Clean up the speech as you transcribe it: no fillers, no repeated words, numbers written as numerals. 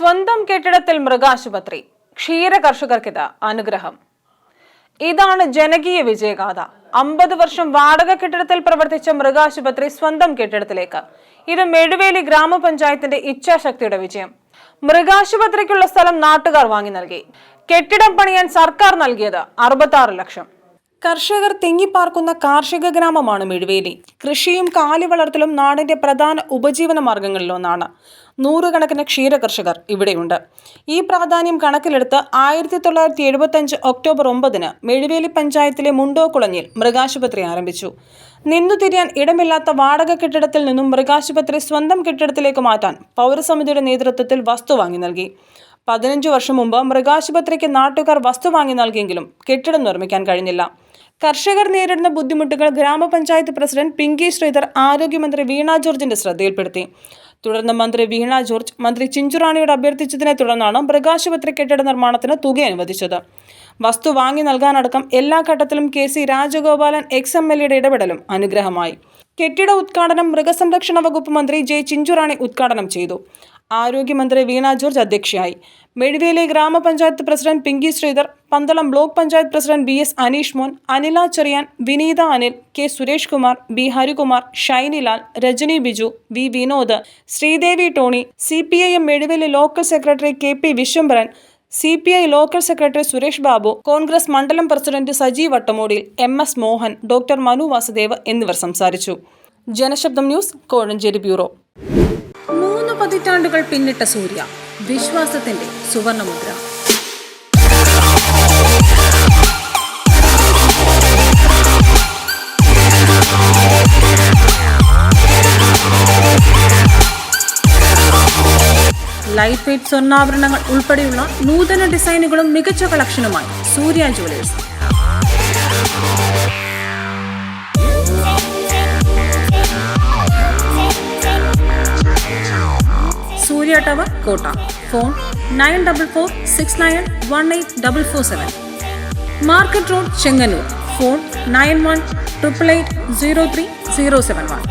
സ്വന്തം കെട്ടിടത്തിൽ മൃഗാശുപത്രി, ക്ഷീര കർഷകർക്കിത് അനുഗ്രഹം. ഇതാണ് ജനകീയ വിജയഗാഥ. 50 വർഷം വാടക കെട്ടിടത്തിൽ പ്രവർത്തിച്ച മൃഗാശുപത്രി സ്വന്തം കെട്ടിടത്തിലേക്ക്. ഇത് മെഴുവേലി ഗ്രാമപഞ്ചായത്തിന്റെ ഇച്ഛാശക്തിയുടെ വിജയം. മൃഗാശുപത്രിക്കുള്ള സ്ഥലം നാട്ടുകാർ വാങ്ങി നൽകി. കെട്ടിടം പണിയാൻ സർക്കാർ നൽകിയത് 66 ലക്ഷം. കർഷകർ തിങ്ങിപ്പാർക്കുന്ന കാർഷിക ഗ്രാമമാണ് മെഴുവേലി. കൃഷിയും കാലി വളർത്തലും നാടിന്റെ പ്രധാന ഉപജീവന മാർഗങ്ങളിലൊന്നാണ്. നൂറുകണക്കിന് ക്ഷീര കർഷകർ ഇവിടെയുണ്ട്. ഈ പ്രാധാന്യം കണക്കിലെടുത്ത് 1975 ഒക്ടോബർ 9 മെഴുവേലി പഞ്ചായത്തിലെ മുണ്ടോക്കുളഞ്ഞിൽ മൃഗാശുപത്രി ആരംഭിച്ചു. നിന്നുതിരിയാൻ ഇടമില്ലാത്ത വാടക കെട്ടിടത്തിൽ നിന്നും മൃഗാശുപത്രി സ്വന്തം കെട്ടിടത്തിലേക്ക് മാറ്റാൻ പൗരസമിതിയുടെ നേതൃത്വത്തിൽ വസ്തു വാങ്ങി നൽകി. 15 വർഷം മുമ്പ് മൃഗാശുപത്രിക്ക് നാട്ടുകാർ വസ്തു വാങ്ങി നൽകിയെങ്കിലും കെട്ടിടം നിർമ്മിക്കാൻ കഴിഞ്ഞില്ല. കർഷകർ നേരിടുന്ന ബുദ്ധിമുട്ടുകൾ ഗ്രാമപഞ്ചായത്ത് പ്രസിഡന്റ് പിങ്കി ശ്രീധർ ആരോഗ്യമന്ത്രി വീണ ജോർജിന്റെ ശ്രദ്ധയിൽപ്പെടുത്തി. തുടർന്ന് മന്ത്രി വീണ ജോർജ് മന്ത്രി ചിഞ്ചുറാണിയോട് അഭ്യർത്ഥിച്ചതിനെ തുടർന്നാണ് മൃഗാശുപത്രി കെട്ടിട നിർമ്മാണത്തിന് തുക അനുവദിച്ചത്. വസ്തു വാങ്ങി നൽകാനടക്കം എല്ലാ ഘട്ടത്തിലും KC രാജഗോപാലൻ XMLAയുടെ ഇടപെടലും അനുഗ്രഹമായി. കെട്ടിട ഉദ്ഘാടനം മൃഗസംരക്ഷണ വകുപ്പ് മന്ത്രി J ചിഞ്ചുറാണി ഉദ്ഘാടനം ചെയ്തു. ആരോഗ്യമന്ത്രി വീണ ജോർജ് അധ്യക്ഷയായി. മെഴുവേലി ഗ്രാമപഞ്ചായത്ത് president Pinki Sreedhar, Pandalam block panchayat president BS Aneesh Mon, Anila Cherian, Vineetha Anil, K Suresh Kumar, B Harikumar, Shinilal, Rajani Biju, V Vinod, Sreedevi Tony, CPIM Mezhuveli local secretary KP Viswambharan, CPI local secretary Suresh Babu, Congress മണ്ഡലം president Saji Vattamodil, MS Mohan, doctor Manu Vasudev എന്നിവർ സംസാരിച്ചു. ജനശബ്ദം ന്യൂസ്, കോഴഞ്ചേരി ബ്യൂറോ. 3 പതിറ്റാണ്ടുകൾ പിന്നിട്ട സൂര്യ, വിശ്വാസത്തിന്റെ സുവർണമുദ്ര. ലൈറ്റ് വെയ്റ്റ് സ്വർണ്ണാഭരണങ്ങൾ ഉൾപ്പെടെയുള്ള നൂതന ഡിസൈനുകളും മികച്ച കളക്ഷനുമായി സൂര്യ ജുവലേഴ്സ്. സൂര്യ ടവർ, കോട്ട. Phone 9446918447. Market road, Chengannur. Phone 9188803071.